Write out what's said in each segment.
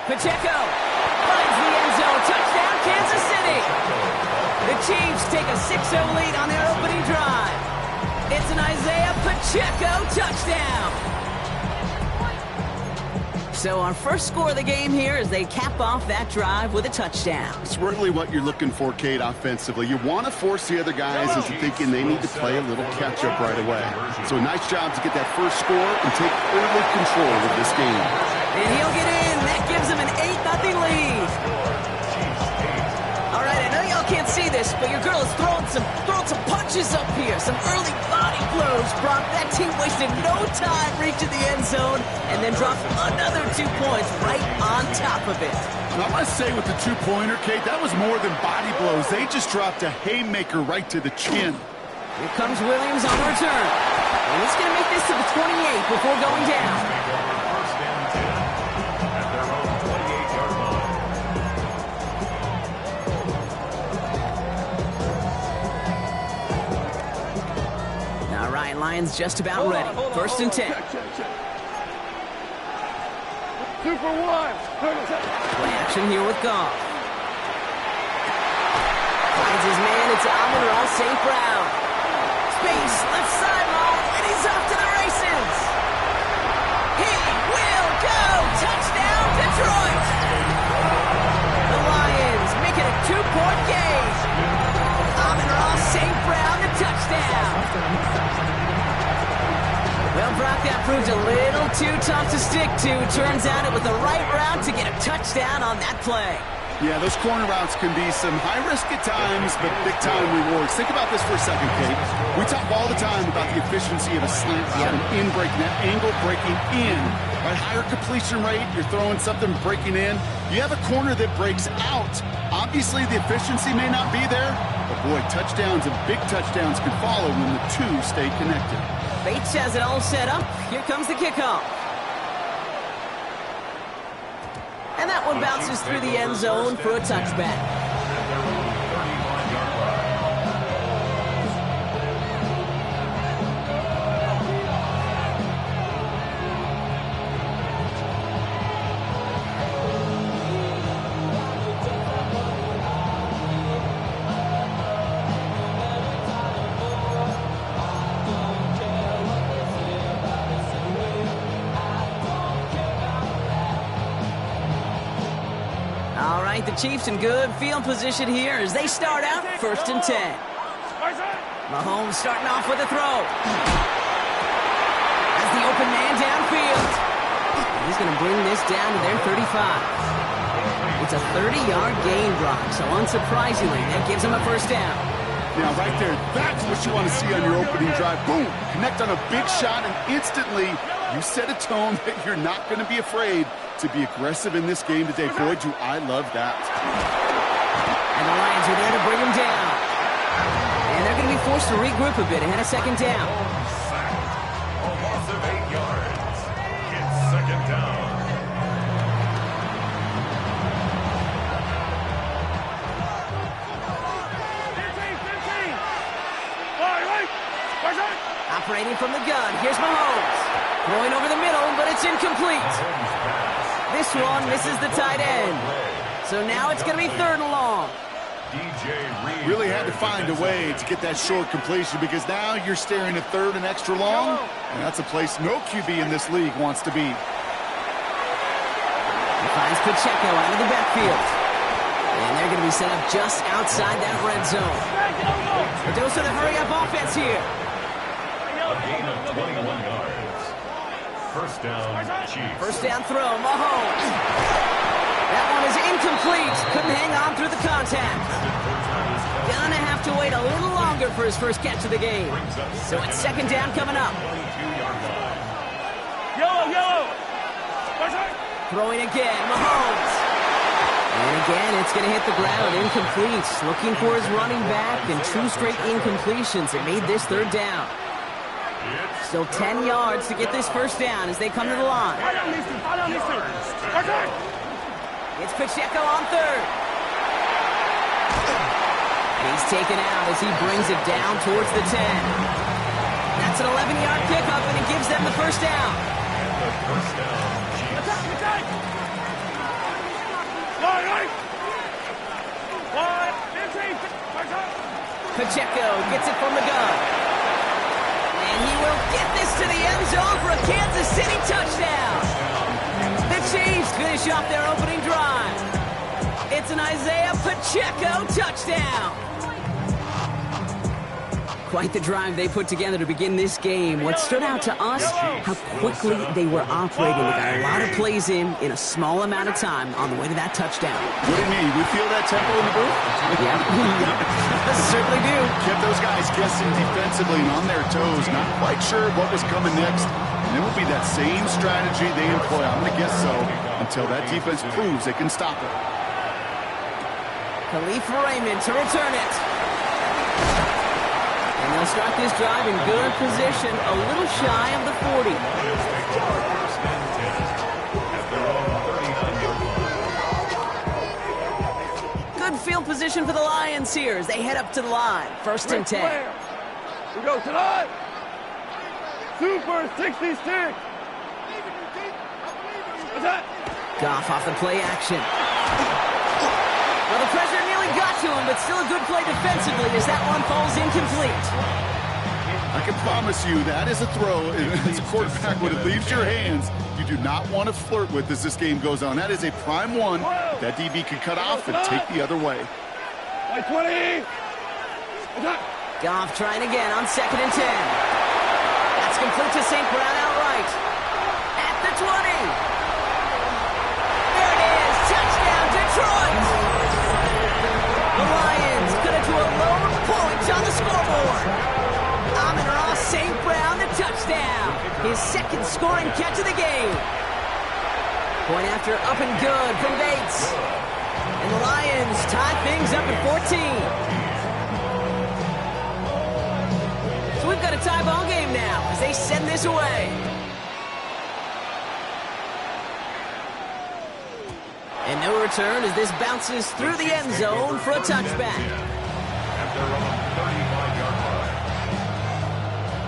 Pacheco finds the end zone. Touchdown, Kansas City. The Chiefs take a 6-0 lead on their opening drive. It's an Isaiah Pacheco touchdown. So our first score of the game here as they cap off that drive with a touchdown. It's really what you're looking for, Kate, offensively. You want to force the other guys into thinking they need to play a little catch-up right away. So a nice job to get that first score and take early control of this game. And he'll get in. That gives him an 8-0 lead. All right, I know y'all can't see this, but your girl is throwing some punches up here. Some early body blows. Brock, that team wasted no time reaching the end zone and then dropped another 2 points right on top of it. And I must say with the two-pointer, Kate, that was more than body blows. They just dropped a haymaker right to the chin. Here comes Williams on the return. And he's going to make this to the 28 before going down. Lions just about ready. First and 10. Check. 2 for 1. Play action here with Goff. Finds his man. It's Amon-Ra St. Brown. Space, left sideline, and he's off to the races. He will go. Touchdown, Detroit. The Lions make it a 2-point game. Amon-Ra St. Brown, the touchdown. Well, Brock, that proved a little too tough to stick to. Turns out it was the right route to get a touchdown on that play. Yeah, those corner routes can be some high risk at times, but big-time rewards. Think about this for a second, Kate. We talk all the time about the efficiency of a slant route and in breaking, that angle breaking in. Right, higher completion rate, you're throwing something breaking in. You have a corner that breaks out. Obviously, the efficiency may not be there, but boy, touchdowns and big touchdowns can follow when the two stay connected. Bates has it all set up. Here comes the kickoff. And that one bounces through the end zone for a touchback. The Chiefs in good field position here as they start out first and 10. Mahomes starting off with a throw. As the open man downfield. He's going to bring this down to their 35. It's a 30-yard gain, Brock, so unsurprisingly, that gives him a first down. Now, right there, that's what you want to see on your opening drive. Boom! Connect on a big shot, and instantly you set a tone that you're not going to be afraid to be aggressive in this game today. Boy, do I love that. And the Lions are there to bring him down. And they're going to be forced to regroup a bit ahead of second down. A loss of 8 yards. It's second down. Operating from the gun, here's Mahomes. Throwing over the middle, but it's incomplete. This one misses the tight end. So now it's going to be third and long. Really had to find a way to get that short completion because now you're staring at third and extra long, and that's a place no QB in this league wants to be. He finds Pacheco out of the backfield. And they're going to be set up just outside that red zone. But those are the hurry-up offense here. A gain of 21 yards. First down, Chiefs. First down throw, Mahomes. That one is incomplete. Couldn't hang on through the contact. Gonna have to wait a little longer for his first catch of the game. So it's second down coming up. Yellow. Throwing again, Mahomes. And again, it's going to hit the ground, incomplete. Looking for his running back, and 2 straight incompletions. It made this third down. Still 10 yards to get this first down as they come to the line. It's Pacheco on third. He's taken out as he brings it down towards the 10. That's an 11-yard pickup, and it gives them the first down. Pacheco gets it from the gun. And he will get this to the end zone for a Kansas City touchdown. The Chiefs finish off their opening drive. It's an Isaiah Pacheco touchdown. Quite the drive they put together to begin this game. What stood out to us, how quickly they were operating. They got a lot of plays in a small amount of time on the way to that touchdown. What do you mean? We feel that tempo in the booth? Yeah, certainly do. Kept those guys guessing defensively and on their toes, not quite sure what was coming next. And it will be that same strategy they employ, I'm going to guess so, until that defense proves they can stop it. Khalif Raymond to return it. And they'll start this drive in good position, a little shy of the 40. Good field position for the Lions here as they head up to the line. First and 10. We go tonight. Super 66. What's that? Goff off the play action. Well, the pressure nearly got to him, but still a good play defensively as that one falls incomplete. I can promise you that is a throw as a quarterback when it leaves your hands. You do not want to flirt with as this game goes on. That is a prime one that DB can cut off and take the other way. 20. Goff trying again on 2nd and 10. That's complete to St. Brown outright. At the 20. There it is. Touchdown, Detroit. The Lions cut it to a lone point on the scoreboard. Amon-Ra St. Brown, the touchdown. His second scoring catch of the game. Point after up and good from Bates. And the Lions tie things up at 14. So we've got a tie ball game now as they send this away. And no return as this bounces through the end zone for a touchback.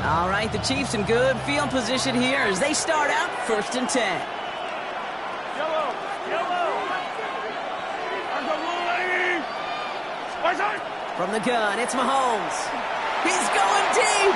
All right, the Chiefs in good field position here as they start out 1st and 10. Yellow. From the gun, it's Mahomes. He's going deep.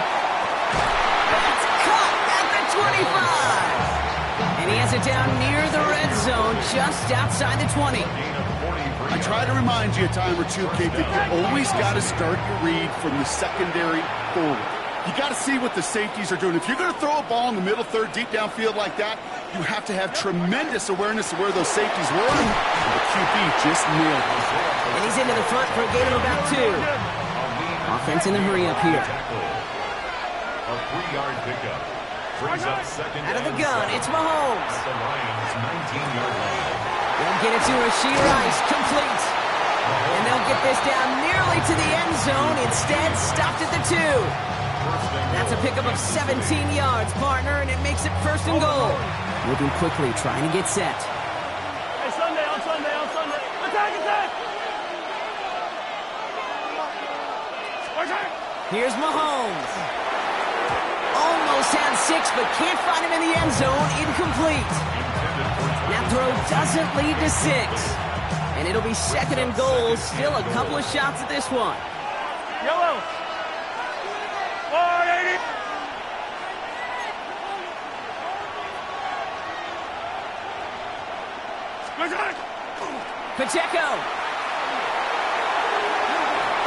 That's caught at the 25. And he has it down near the red zone, just outside the 20. I try to remind you a time or two, Kate, that you always got to start your read from the secondary forward. You got to see what the safeties are doing. If you're going to throw a ball in the middle third, deep downfield like that, you have to have tremendous awareness of where those safeties were. And the QB just nailed it. And he's into the front for a gain of about 2. Offense in the hurry up here. A 3-yard pickup. Brings up second Out of the gun, it's Mahomes. at the Lions' 19-yard line. They'll get it to Rashee Rice, complete. And they'll get this down nearly to the end zone. Instead, stopped at the 2. That's a pickup of 17 yards, partner, and it makes it 1st and goal. Moving quickly, trying to get set. Hey, Sunday. Attack. Here's Mahomes. Almost had 6, but can't find him in the end zone. Incomplete. That throw doesn't lead to 6. And it'll be 2nd and goal. Still a couple of shots at this one. Yellow. 480. Pacheco.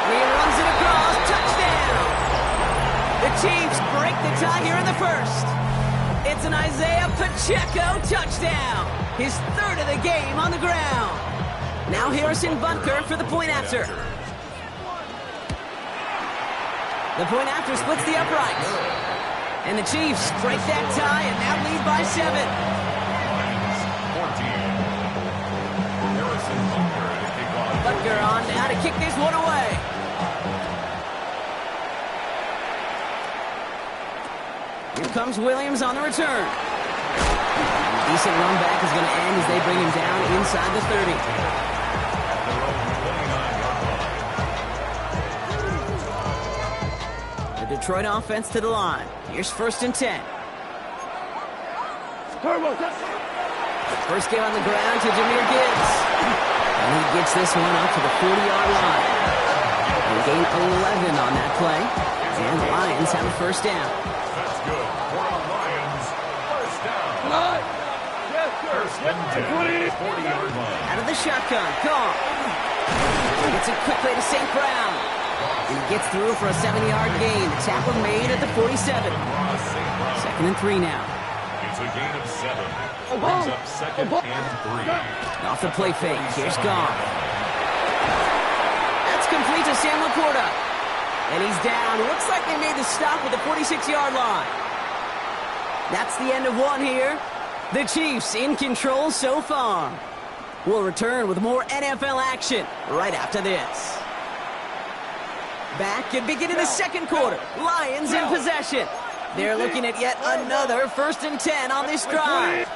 He runs it across. Touchdown. The Chiefs break the tie here in the 1st. It's an Isaiah Pacheco touchdown. His 3rd of the game on the ground. Now Harrison Butker for the point after. The point after splits the uprights. And the Chiefs break that tie and now lead by 7. 14. Harrison Butker to kick off. Butker on now to kick this one away. Here comes Williams on the return. A decent run back is going to end as they bring him down inside the 30. The Detroit offense to the line. Here's 1st and 10. First game on the ground to Jahmyr Gibbs. And he gets this one up to the 40-yard line. They gain 11 on that play. And the Lions have a first down. That's good. For the Lions, first down. Yes, sir. First and 10, 40-yard line. Out of the shotgun, Goff. He gets it quickly to St. Brown. And he gets through for a 70-yard gain. The tackle made at the 47. Second and 3 now. It's a gain of 7. Brings up second and 3. Off the play fake, here's Goff. That's complete to Sam Laporta. And he's down. Looks like they made the stop at the 46-yard line. That's the end of one here. The Chiefs in control so far. We'll return with more NFL action right after this. Back and beginning the second quarter. Lions in possession. They're looking at yet another first and 10 on this drive.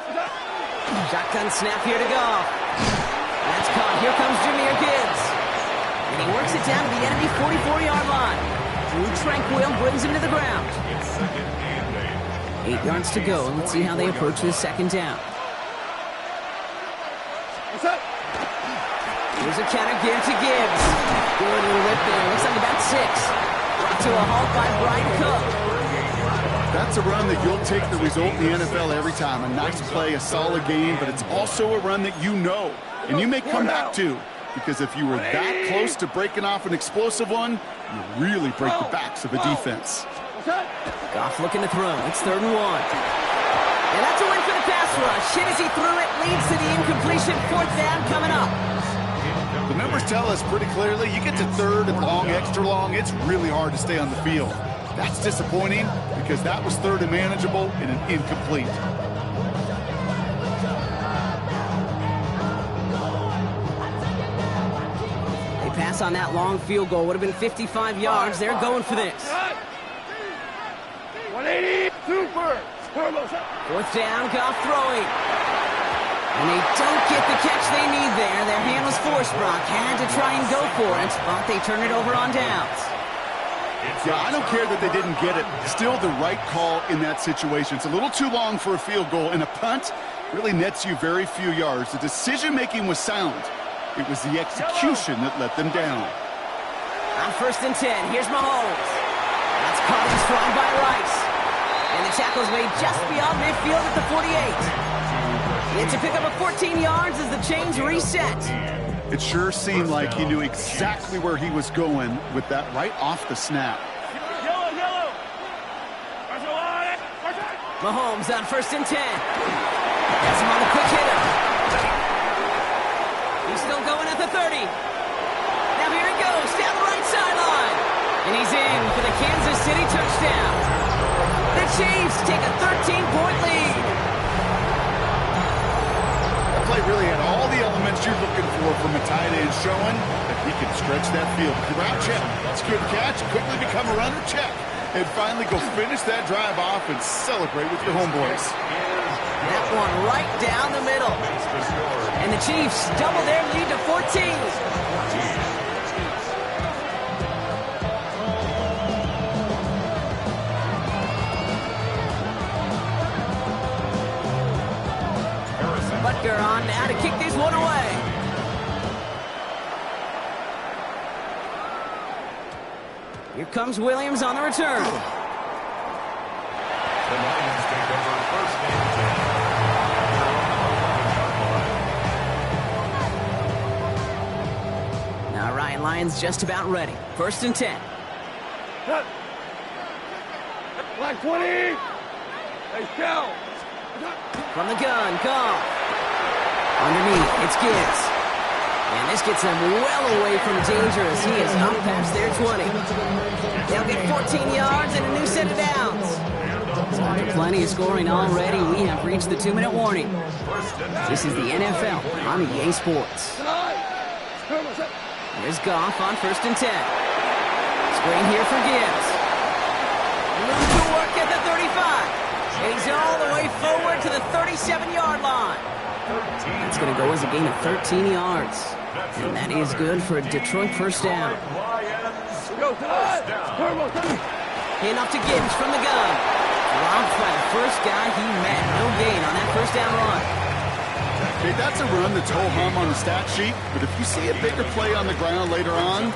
Shotgun snap here to Goff. That's caught. Here comes Jahmyr Gibbs. And he works it down to the enemy 44-yard line. Drew Tranquil brings him to the ground. It's second and 8 yards to go. Let's see how they approach this second down. Here's a counter give to Gibbs. Good little rip there. Looks like about 6. Brought to a halt by Brian Cook. That's a run that you'll take the result in the NFL every time. A nice play, a solid game, but it's also a run that you know, and you may come back to, because if you were that close to breaking off an explosive one, you really break the backs of a defense. Goff looking to throw. It's 3rd and 1. And that's a win for the pass rush. Hit as he threw it, leads to the incompletion. 4th down coming up. The numbers tell us pretty clearly, you get to 3rd and long, extra long, it's really hard to stay on the field. That's disappointing because that was 3rd and manageable and an incomplete. They pass on that long field goal. Would have been 55 yards. They're going for this. 180, super. 4th down, Goff throwing. And they don't get the catch they need there. Their hand was forced, Brock. Had to try and go for it, but they turn it over on downs. Yeah, I don't care that they didn't get it. Still the right call in that situation. It's a little too long for a field goal, and a punt really nets you very few yards. The decision-making was sound. It was the execution that let them down. On 1st and 10, here's Mahomes. That's caught in strong by Rice. And the tackle's made just beyond midfield at the 48. It's a pickup of 14 yards as the chains reset. It sure seemed like he knew exactly where he was going with that right off the snap. Yellow. Mahomes on 1st and 10. That's him on the quick hitter. He's still going at the 30. Now here he goes down the right sideline. And he's in for the Kansas City touchdown. The Chiefs take a 13-point lead. That play really had all the elements you're looking for from a tight end, showing that he can stretch that field. Route check, secure the catch, quickly become a runner, check. And finally go finish that drive off and celebrate with your homeboys. That one right down the middle. And the Chiefs double their lead to 14. Butker on now to kick this one away. Here comes Williams on the return. The Lions take over 1st and 10. Now Ryan Lyons just about ready. 1st and 10. Cut. Black 20. Hey, Cal. From the gun, Goff. Underneath, it's Gibbs. And this gets them well away from danger as he is up past their 20. They'll get 14 yards and a new set of downs. So after plenty of scoring already, we have reached the 2-minute warning. This is the NFL on EA Sports. Here's Goff on 1st and 10. Screen here for Gibbs. Move to work at the 35. And he's all the way forward to the 37-yard line. That's going to go as a gain of 13 yards. And that is good for a Detroit first down. Hand off to Gibbs from the gun. Robbed by the first guy he met. No gain on that first down run. Okay, that's a run that's ho-hum on the stat sheet, but if you see a bigger play on the ground later on,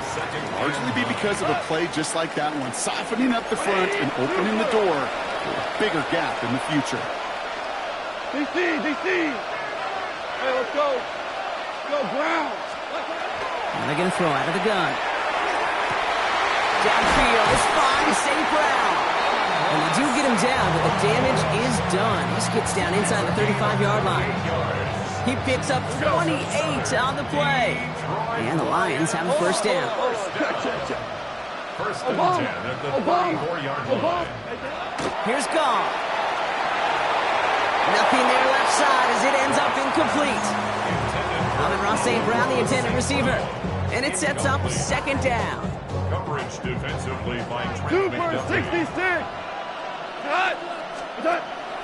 largely be because of a play just like that one, softening up the front and opening the door for a bigger gap in the future. DC! Hey, let's go. Go, ground. And they're going to throw out of the gun. Downfield is fine, St. Brown. And they do get him down, but the damage is done. He skips down inside the 35-yard line. He picks up 28 on the play. And the Lions have a first down. First and 10 at the 34-yard line. Here's Goff. Nothing there left side as it ends up incomplete. Amon-Ra St. Brown, the intended receiver. And it sets up second down. Coverage defensively by Super 66. Cut.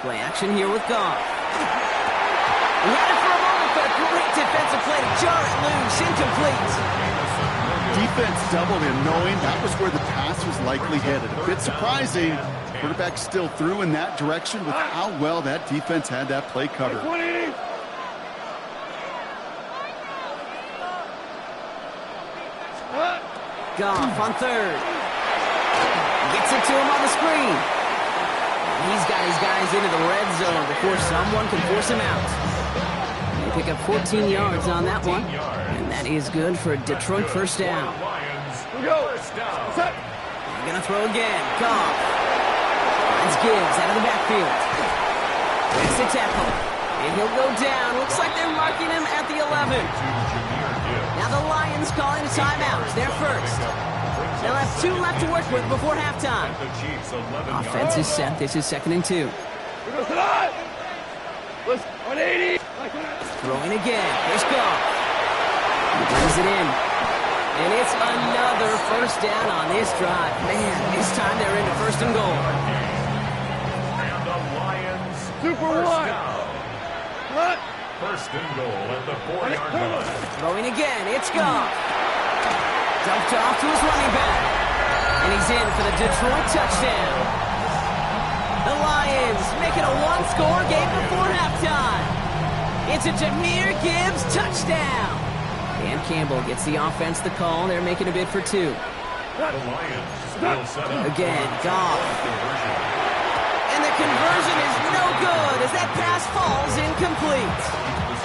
Play action here with Goff. He had it for a moment, but a great defensive play to jar it loose. Incomplete. Defense doubled him, knowing that was where the pass was likely headed. A bit surprising. Quarterback still threw in that direction with how well that defense had that play covered. 20. Goff on third. Gets it to him on the screen. He's got his guys into the red zone before someone can force him out. They pick up 14 yards on that one. And that is good for a Detroit first down. We go. Set. They're going to throw again. Goff. Finds Gibbs out of the backfield. Makes a tackle. And he'll go down. Looks like they're marking him at the 11. Now the Lions calling a timeout. They're first. They'll have 2 left to work with before halftime. Offense is set. This is 2nd and 2. We go tonight. Let's 180. Throwing again. Here's Goff. He brings it in. And it's another first down on this drive. Man, this time they're into first and goal. And the Lions Super first one. down. Cut. First and goal at the 4-yard line. Throwing again. It's Goff. Dumped off to his running back. And he's in for the Detroit touchdown. The Lions make it a one-score game before halftime. It's a Jahmyr Gibbs touchdown. Dan Campbell gets the offense the call. They're making a bid for 2. The Lions will set up Again, Goff. And the conversion is no good as that pass falls incomplete.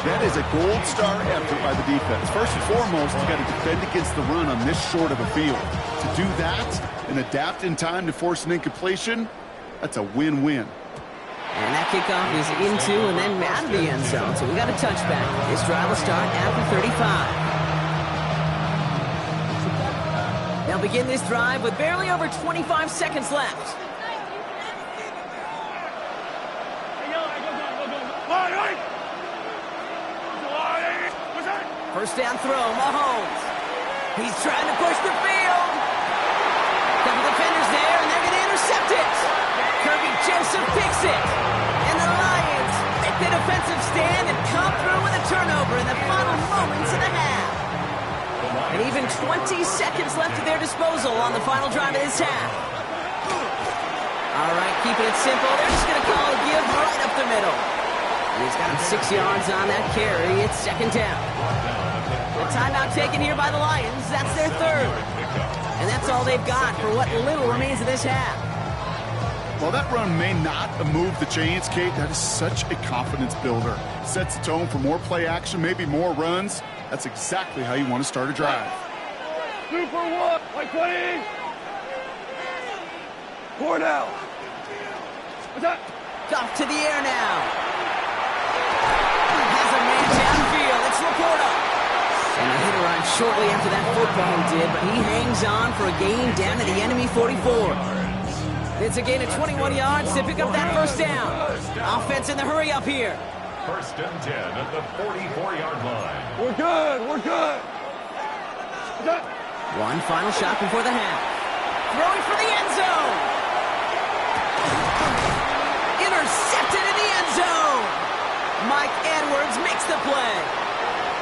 That is a gold star effort by the defense. First and foremost, you got to defend against the run on this short of a field. To do that and adapt in time to force an incompletion, that's a win-win. And that kickoff is into and then out of the end zone. So we got a touchback. This drive will start at the 35. They'll begin this drive with barely over 25 seconds left. First down throw, Mahomes. He's trying to push the field. Couple defenders there, and they're going to intercept it. Kirby Joseph picks it. And the Lions make the defensive stand and come through with a turnover in the final moments of the half. And even 20 seconds left at their disposal on the final drive of this half. All right, keeping it simple. They're just going to call a give right up the middle. And he's got him 6 yards on that carry. It's second down. A timeout taken here by the Lions. That's their third. And that's all they've got for what little remains of this half. While that run may not have moved the chains, Kate, that is such a confidence builder. Sets the tone for more play action, maybe more runs. That's exactly how you want to start a drive. Super one. 20. 4 down. What's that? Goff to the air now. Has a man downfield. It's Laporta. And a hit arrived shortly after that football did, but he hangs on for a gain down to the enemy 44. It's a gain of 21 yards to pick up that first down. Offense in the hurry up here. First and 10 at the 44-yard line. We're good. We're good. One final shot before the half. Throwing for the end zone. Intercepted in the end zone. Mike Edwards makes the play.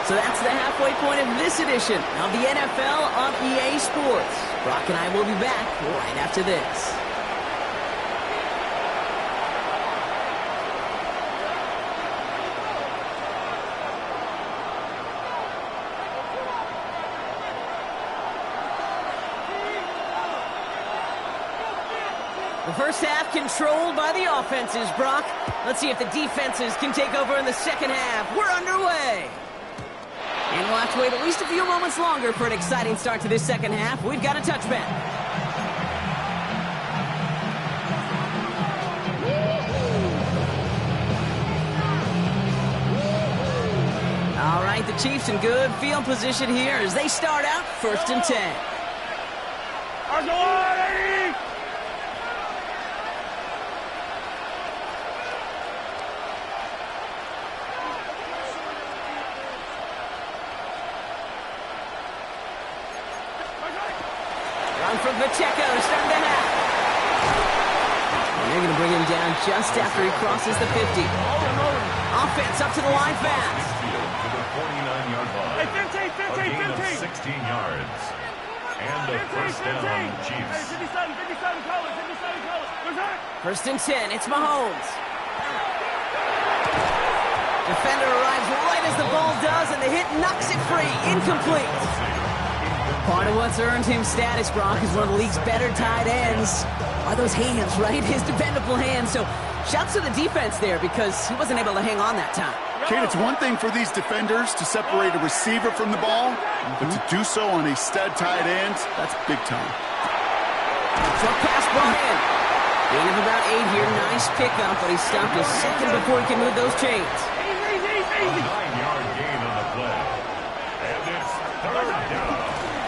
So that's the halfway point of this edition of the NFL on EA Sports. Brock and I will be back right after this. The first half controlled by the offenses, Brock. Let's see if the defenses can take over in the second half. We're underway. And we'll have to wait at least a few moments longer for an exciting start to this second half. We've got a touchback. All right, the Chiefs in good field position here as they start out 1st and 10. Run from Pacheco, starting the half. And they're going to bring him down just after he crosses the 50. Offense up to the line fast. To the 49-yard line. Hey, 15, 15, A gain of 15. 16 yards. And a first down, Chiefs. 57, colors, 57 colors. What's that? 1st and 10, it's Mahomes. Defender arrives right as the ball does, and the hit knocks it free. Incomplete. Part of what's earned him status, Brock, is one of the league's better tight ends. Are those hands, right? His dependable hands. So shouts to the defense there because he wasn't able to hang on that time. Kate, it's one thing for these defenders to separate a receiver from the ball, but to do so on a stud tight end, that's big time. Short pass brought in. Gain of about 8 here. Nice pickup, but he stopped a second before he can move those chains. A 9-yard gain on the play. And it's 3rd down.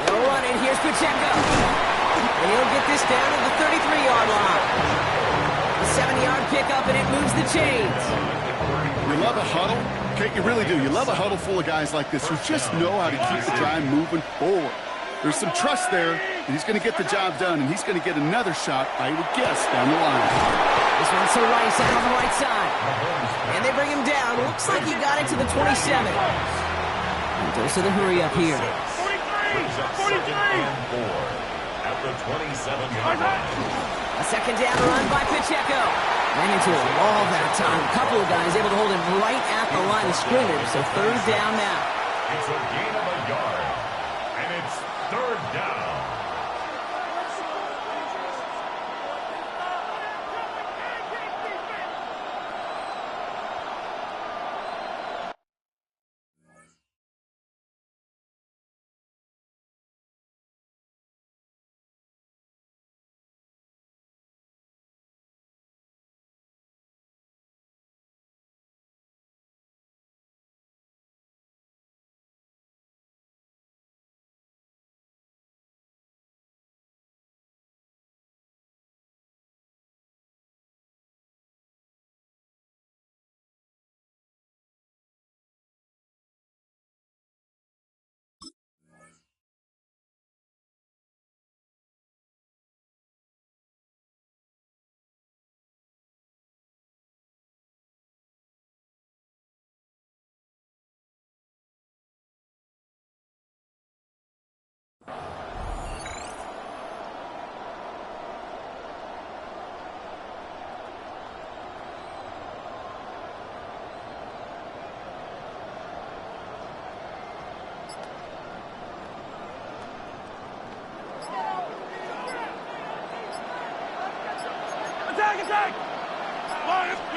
They'll run it. Here's Pacheco. And he'll get this down to the 33-yard line. A 7-yard pickup, and it moves the chains. You love a huddle? Kate, you really do. You love a huddle full of guys like this who just know how to keep the drive moving forward. There's some trust there, and he's going to get the job done, and he's going to get another shot, I would guess, down the line. This one's to Rice out on the right side. And they bring him down. Looks like he got it to the 27. And goes to the hurry up here. 43. And 4 at the 27-yard line. A second down run by Pacheco. Ran into a wall that time. A couple of guys able to hold him right at the line of scrimmage. So 3rd down now. It's a gain of a yard. And it's 3rd down.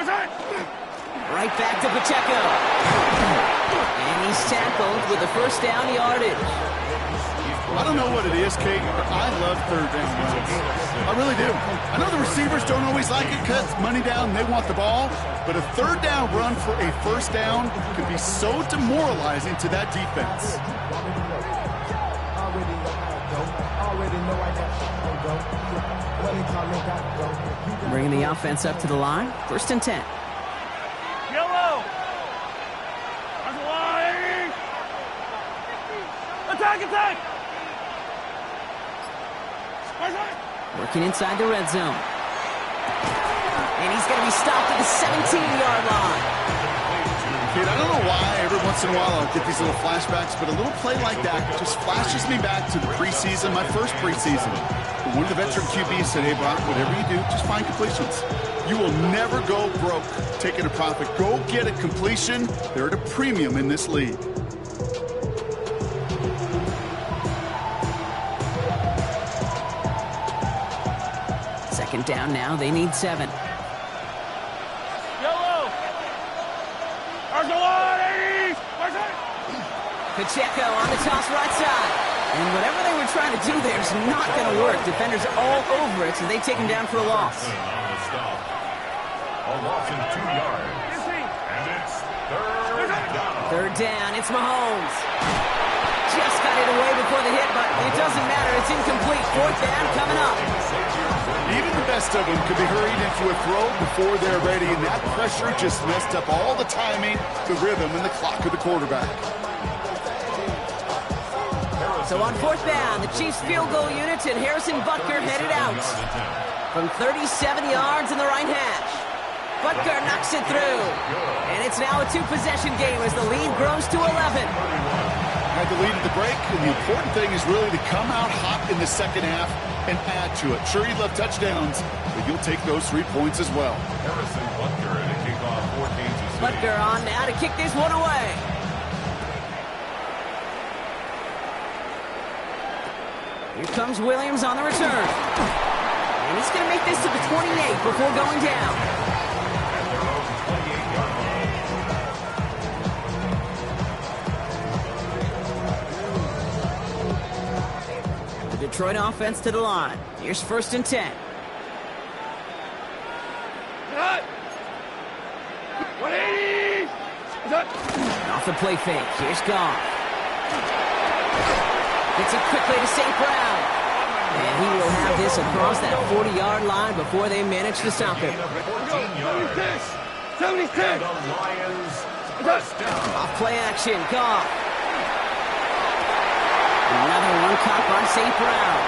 Attack! Right back to Pacheco. And he's tackled with a first down yardage. I don't know what it is, Kate, but I love 3rd down runs. I really do. I know the receivers don't always like it because money down, they want the ball, but a 3rd down run for a first down can be so demoralizing to that defense. Bringing the offense up to the line. 1st and 10. Yellow! There's a line! Attack! Working inside the red zone. And he's going to be stopped at the 17-yard line. Kate, I don't know why every once in a while I'll get these little flashbacks, but a little play like that just flashes me back to the preseason, my first preseason. One of the veteran QBs said, hey, Brock, whatever you do, just find completions. You will never go broke taking a profit. Go get a completion. They're at a premium in this league. Second down now. They need 7. Yellow. Pacheco on the toss right side. And whatever they were trying to do there is not going to work. Defenders all over it, so they take him down for a loss. On the stop. A loss of 2 yards. And it's third down. Third down, it's Mahomes. Just got it away before the hit, but it doesn't matter. It's incomplete. Fourth down coming up. Even the best of them could be hurried into a throw before they're ready, and that pressure just messed up all the timing, the rhythm, and the clock of the quarterback. So on fourth down, the Chiefs field goal units and Harrison Butker headed out. From 37 yards in the right hash. Butker knocks it through. And it's now a 2-possession game as the lead grows to 11. Had the lead at the break, and the important thing is really to come out hot in the second half and add to it. Sure, you love touchdowns, but you'll take those 3 points as well. Harrison Butker to kick off for Kansas City. Butker on now to kick this one away. Here comes Williams on the return. And he's going to make this to the 28 before going down. At their own 28-yard line. The Detroit offense to the line. Here's first and 10. Off the play fake. Here's Goff. Gets it quickly to St. Brown. And he will have this across that 40-yard line before they manage to stop him. 76. And the Lions first down. Off play action. Goff. Another one caught by St. Brown.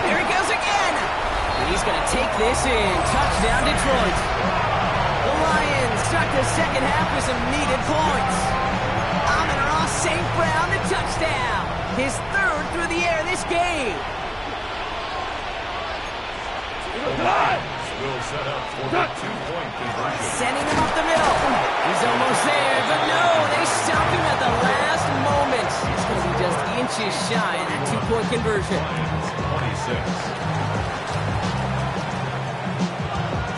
There he goes again. And he's going to take this in. Touchdown, Detroit. The Lions start the second half with some needed points. Amon-Ra St. Brown, the touchdown. His third through the air this game. Will set up for the 2-point conversion. Sending him up the middle. He's almost there, but no, they stop him at the last moment. It's going to be just inches shy in that 2-point conversion. 26.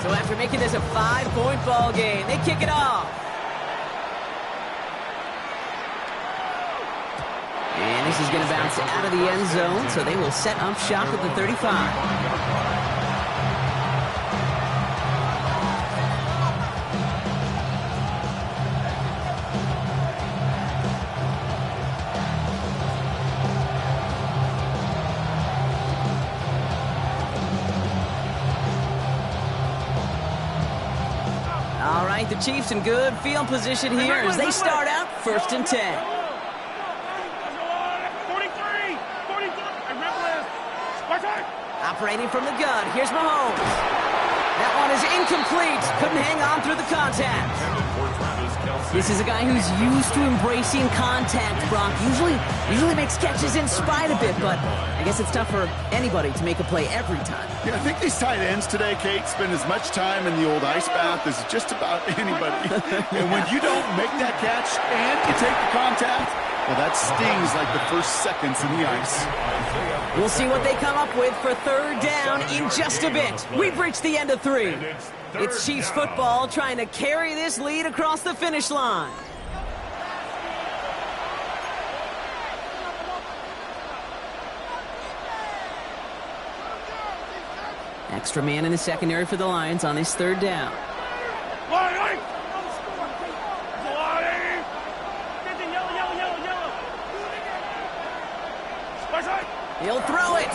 So after making this a 5-point ball game, they kick it off. And this is going to bounce out of the end zone, so they will set up shop at the 35. All right, the Chiefs in good field position here as they start out first and 10. Operating from the gun, here's Mahomes. That one is incomplete. Couldn't hang on through the contact. This is a guy who's used to embracing contact, Brock. Usually makes catches in spite of it, but I guess it's tough for anybody to make a play every time. Yeah, I think these tight ends today, Kate, spend as much time in the old ice bath as just about anybody. And when you don't make that catch and you take the contact, well, that stings like the first seconds in the ice. We'll see what they come up with for third down in just a bit. We've reached the end of 3. It's Chiefs football trying to carry this lead across the finish line. Extra man in the secondary for the Lions on this third down. He'll throw it.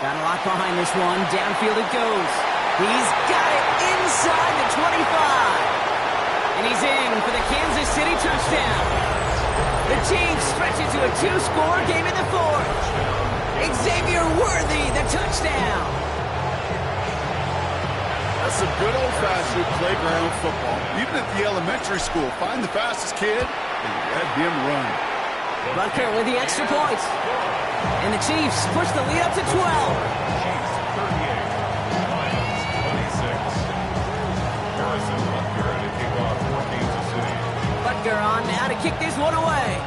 Got a lot behind this one. Downfield it goes. He's got it inside the 25. And he's in for the Kansas City touchdown. The Chiefs stretch it to a 2-score game in the 4th. Xavier Worthy, the touchdown. That's some good old-fashioned playground football. Even at the elementary school, find the fastest kid and let him run. Butker with the extra point. And the Chiefs push the lead up to 12. Chiefs 38, Lions 26. Harrison Butker to kick off for Kansas City. Butker on now to kick this one away.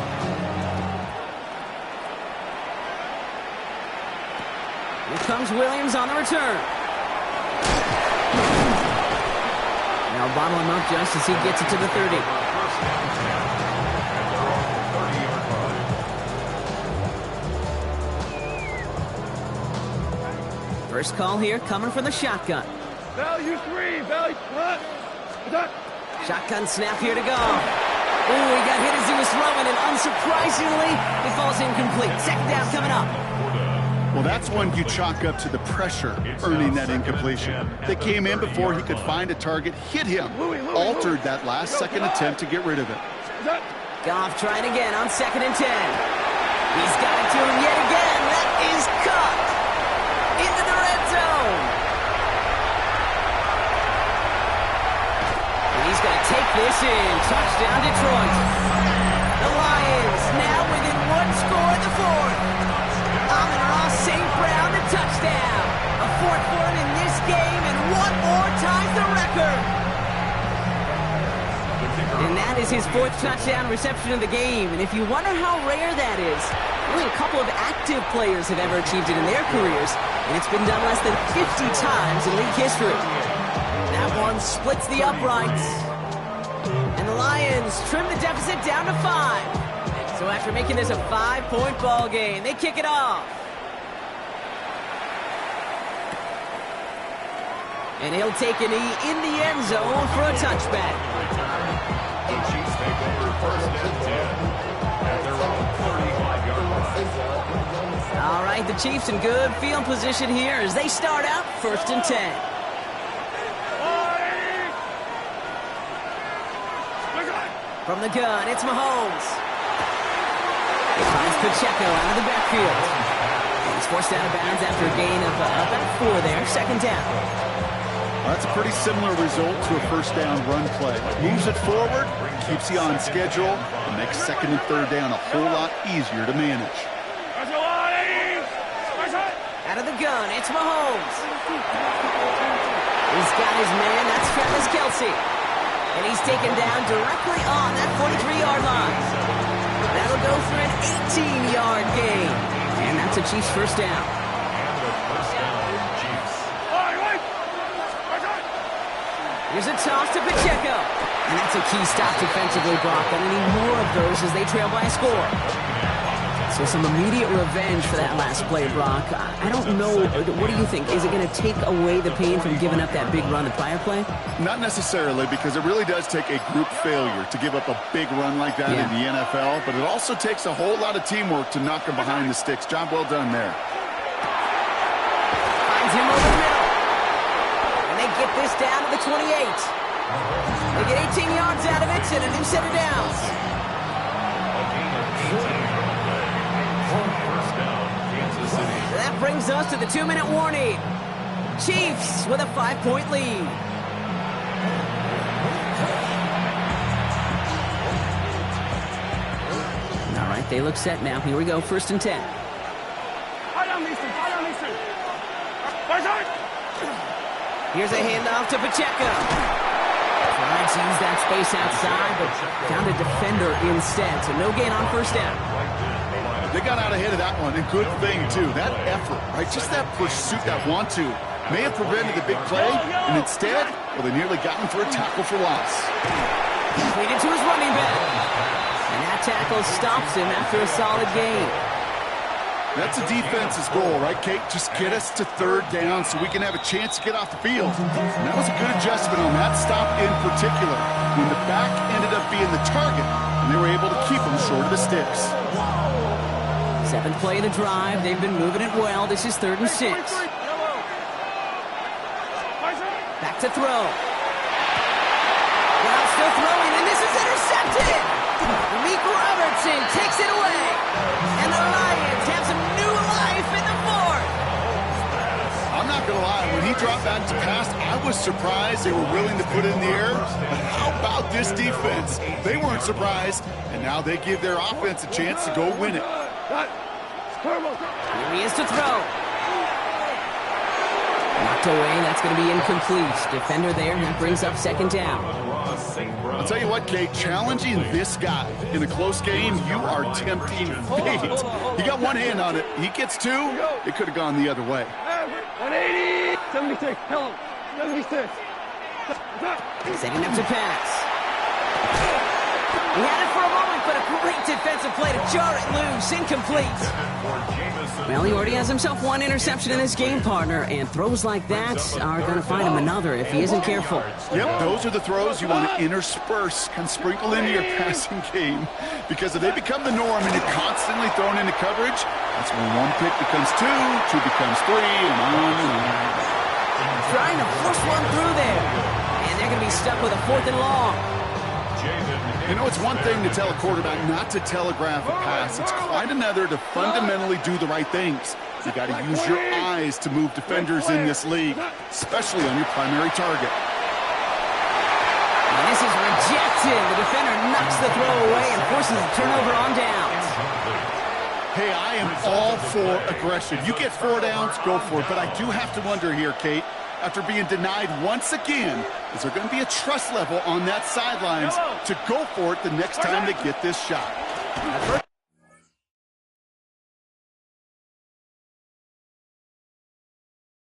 Here comes Williams on the return. I'll bottle him up just as he gets it to the 30. First down 10. And they're on the 30-yard line. First call here coming from the shotgun. Value 3, value what? Shotgun snap here to go. Oh, he got hit as he was throwing, and unsurprisingly, it falls incomplete. Second down coming up. Well, that's one you chalk up to the pressure earning that incompletion. They came in before he could find a target, hit him, altered that last second attempt to get rid of it. Goff trying again on 2nd and 10. He's got it to him yet again. That is caught into the red zone. And he's going to take this in. Touchdown, Detroit. The Lions now within one score in the fourth. Amon-Ra St. Brown, the touchdown. A fourth for him in this game, and one more ties the record. And that is his fourth touchdown reception of the game. And if you wonder how rare that is, only a couple of active players have ever achieved it in their careers, and it's been done less than 50 times in league history. That one splits the uprights. And the Lions trim the deficit down to 5. So after making this a 5-point ball game, they kick it off. And he'll take a knee in the end zone for a touchback. The Chiefs take over first and 10 at their own 35-yard line. All right, the Chiefs in good field position here as they start out 1st and 10. From the gun, it's Mahomes. He finds Pacheco out of the backfield. He's forced out of bounds after a gain of about 4 there. Second down. Well, that's a pretty similar result to a first down run play. Moves it forward, keeps you on schedule, and makes 2nd and 3rd down a whole lot easier to manage. Out of the gun, it's Mahomes. He's got his man, that's Travis Kelce. And he's taken down directly on that 43-yard line. That'll go for an 18-yard gain. And that's a Chiefs first down. And the first down, Chiefs. Here's a toss to Pacheco. And that's a key stop defensively, Brock. And they need more of those as they trail by a score. So some immediate revenge for that last play, Brock. I don't know. What do you think? Is it going to take away the pain from giving up that big run the prior play? Not necessarily, because it really does take a group failure to give up a big run like that in the NFL, but it also takes a whole lot of teamwork to knock him behind the sticks. Job well done there. Finds him over the middle. And they get this down to the 28. They get 18 yards out of it and a new set of downs. That brings us to the 2-minute warning. Chiefs with a 5-point lead. All right, they look set now. Here we go, 1st and 10. Here's a handoff to Pacheco. Trying to use that space outside, but found a defender instead, so no gain on first down. They got out ahead of that one, and good thing, too. That effort, right, just that pursuit, that want-to, may have prevented the big play, and instead, well, they nearly got him for a tackle for loss. Completed to his running back. And that tackle stops him after a solid gain. That's a defense's goal, right, Kate? Just get us to 3rd down so we can have a chance to get off the field. And that was a good adjustment on that stop in particular, when the back ended up being the target, and they were able to keep him short of the sticks. 7th play of the drive. They've been moving it well. This is 3rd and 6. Back to throw. Well, still throwing, and this is intercepted. Meek Robertson takes it away. And the Lions have some new life in the 4th. I'm not going to lie. When he dropped back to pass, I was surprised they were willing to put it in the air. But how about this defense? They weren't surprised, and now they give their offense a chance to go win it. Here he is to throw. Knocked away. That's going to be incomplete. Defender there. That brings up 2nd down. I'll tell you what, Kate, challenging this guy in a close game, you are tempting fate. He got one hand on it. He gets 2. It could have gone the other way. 180. 76. Hello. 76. Setting up to pass. He had it for a moment, but a great defensive play to jar it loose. Incomplete. Well, he already has himself one interception in this game, partner, and throws like that are going to find him another if he isn't careful. Yep, those are the throws you want to intersperse, kind of sprinkle into your passing game, because if they become the norm and you're constantly thrown into coverage, that's when one pick becomes two, two becomes three, and on and on. Trying to force one through there, and they're going to be stuck with a 4th and long. You know, it's one thing to tell a quarterback not to telegraph a pass. It's quite another to fundamentally do the right things. You got to use your eyes to move defenders in this league, especially on your primary target. And this is rejected. The defender knocks the throw away and forces a turnover on downs. Hey, I am all for aggression. You get 4 downs, go for it. But I do have to wonder here, Kate, after being denied once again, is there going to be a trust level on that sidelines to go for it the next time they get this shot? For a